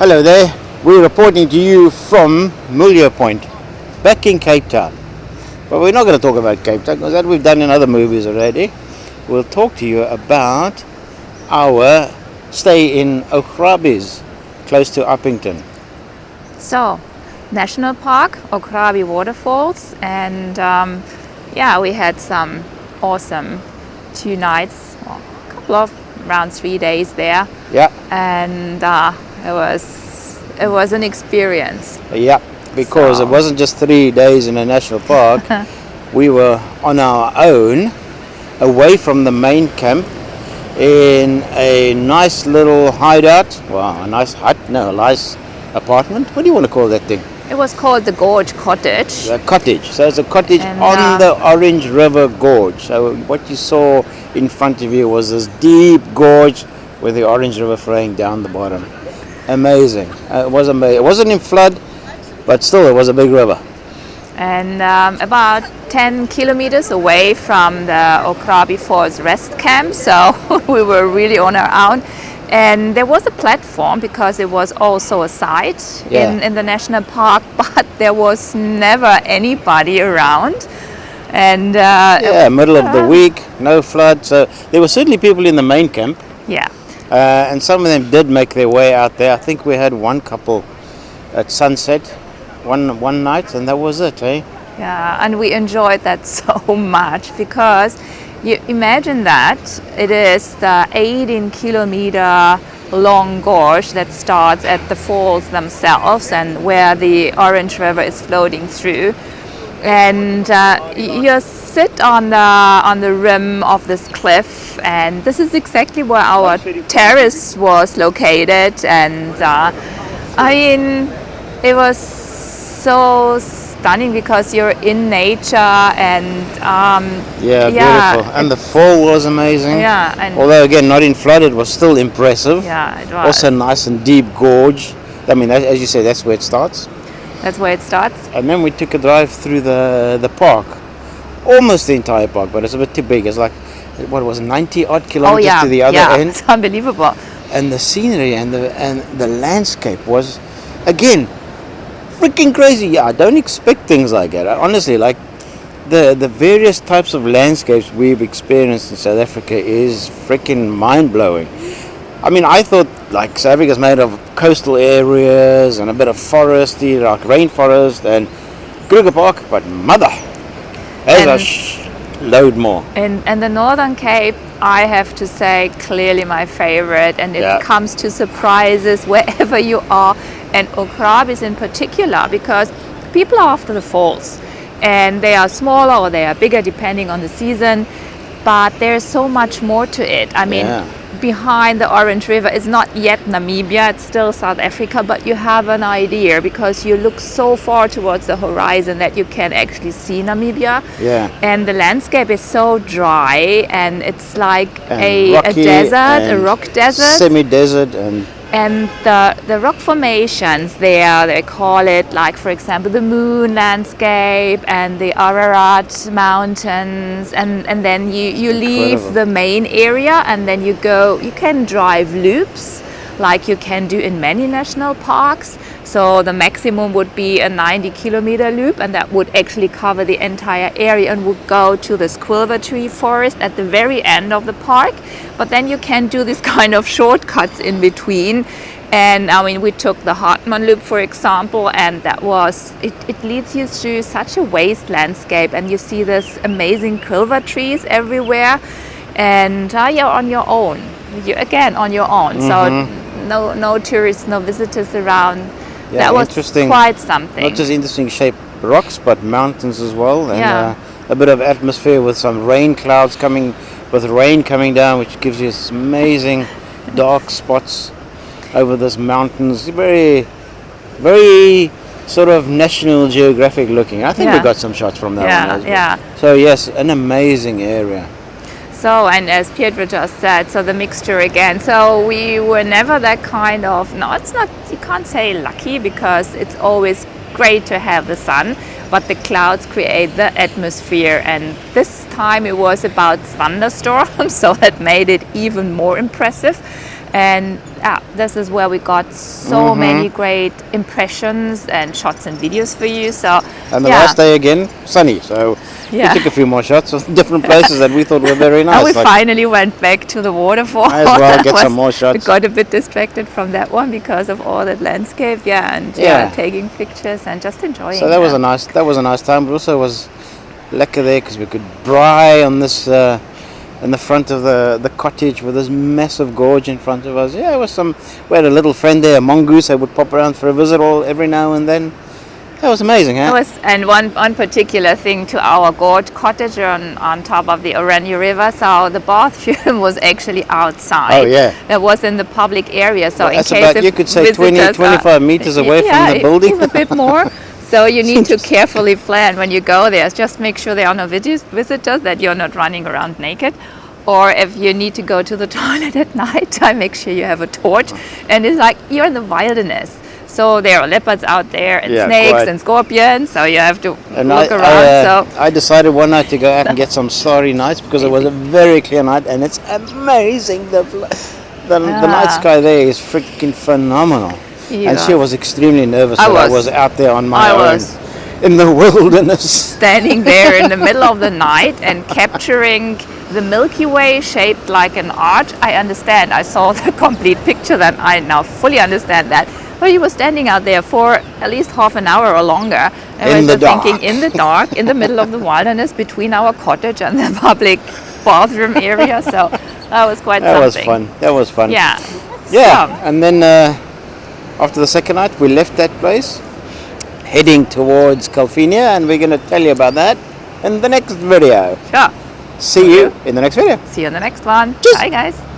Hello there. We're reporting to you from Mulia Point, back in Cape Town. But we're not going to talk about Cape Town because that we've done in other movies already. We'll talk to you about our stay in Augrabies, close to Uppington. So, National Park, Augrabies Waterfalls, and we had some awesome 2 nights, well, a couple of around 3 days there. Yeah. And it was an experience. Yeah, because it wasn't just 3 days in a national park. We were on our own, away from the main camp, in a nice little hideout. Well, a nice hut, no, a nice apartment. What do you want to call that thing? It was called the Gorge Cottage. A cottage. So it's a cottage And, on the Orange River Gorge. So what you saw in front of you was this deep gorge with the Orange River flowing down the bottom. Amazing. It was amazing. It wasn't in flood, but still it was a big river. And about 10 kilometers away from the Augrabies Falls rest camp, so we were really on our own. And there was a platform because it was also a site in the national park, but there was never anybody around. And middle of the week, no flood. So there were certainly people in the main camp. Yeah. And some of them did make their way out there. I think we had one couple at sunset, one night, and that was it, eh? Yeah, and we enjoyed that so much because you imagine that it is the 18-kilometer long gorge that starts at the falls themselves and where the Orange River is floating through. And you sit on the rim of this cliff, and this is exactly where our terrace was located. And it was so stunning because you're in nature and beautiful. And the fall was amazing. Yeah, and although again not in flood, it was still impressive. Yeah, it was. Also nice and deep gorge. I mean, as you say, that's where it starts. That's where it starts. And then we took a drive through the park, almost the entire park, but it's a bit too big. It's like, what was it, 90 odd kilometers to the other end. It's unbelievable. And the scenery and the landscape was, again, freaking crazy. Yeah, I don't expect things like that. Honestly, like the various types of landscapes we've experienced in South Africa is freaking mind-blowing. I mean, I thought like South Africa's made of coastal areas and a bit of foresty, like rainforest and Kruger Park, but mother, there's a load more. And the Northern Cape, I have to say, clearly my favorite, and it comes to surprises wherever you are, and Augrabies in particular, because people are after the falls, and they are smaller or they are bigger depending on the season, but there's so much more to it. I mean, behind the Orange River is not yet Namibia, it's still South Africa, but you have an idea because you look so far towards the horizon that you can actually see Namibia. Yeah. And the landscape is so dry and it's like a desert, a rock desert. Semi-desert And the rock formations there, they call it, like, for example, the Moon landscape and the Ararat Mountains, and then you leave the main area and then you can drive loops like you can do in many national parks. So the maximum would be a 90-kilometer loop, and that would actually cover the entire area and would go to the squilver tree forest at the very end of the park. But then you can do this kind of shortcuts in between. And I mean, we took the Hartmann Loop, for example, and that was, it leads you through such a waste landscape, and you see this amazing quilver trees everywhere, and you're on your own. You're again on your own. Mm-hmm. So no tourists, no visitors around. Yeah, that was quite something. Not just interesting shaped rocks, but mountains as well, and a bit of atmosphere with some rain clouds with rain coming down, which gives you this amazing dark spots over those mountains. Very, very sort of National Geographic looking. I think we got some shots from that one as well. Yeah. So yes, an amazing area. So, and as Pietro just said, so the mixture again. So we were never that kind of, no, it's not, you can't say lucky because it's always great to have the sun, but the clouds create the atmosphere. And this time it was about thunderstorms, so that made it even more impressive. And this is where we got so many great impressions and shots and videos for you. So And the last day again, sunny. So we took a few more shots of different places that we thought were very nice. And we finally went back to the waterfall. Might as well get some more shots. We got a bit distracted from that one because of all that landscape, and taking pictures and just enjoying. So that was a nice time. But also was lekker there because we could braai on this in the front of the cottage with this massive gorge in front of us. Yeah, it was we had a little friend there, a mongoose, that would pop around for a visit every now and then. That was amazing, huh? And one particular thing to our gorge cottage on top of the Augrabies River, so the bathroom was actually outside. Oh, yeah. It was in the public area, so Well, in case you could say 25 meters away from the building. A bit more. So you need to carefully plan when you go there. Just make sure there are no visitors, that you're not running around naked. Or if you need to go to the toilet at night time, make sure you have a torch. And it's like you're in the wilderness. So there are leopards out there and snakes and scorpions. So you have to look around. I decided one night to go out and get some starry nights because it was a very clear night and it's amazing. The night sky there is freaking phenomenal. And she was extremely nervous that I was out there on my own in the wilderness. Standing there in the middle of the night and capturing the Milky Way shaped like an arch. I understand. I saw the complete picture, then I now fully understand that. But you were standing out there for at least half an hour or longer. And we were thinking in the dark, in the middle of the wilderness, between our cottage and the public bathroom area. So that was quite something. That was fun. Yeah. Yeah. And then after the second night, we left that place, heading towards Calvinia, and we're going to tell you about that in the next video. Sure. See you in the next video. See you in the next one. Cheers. Bye, guys.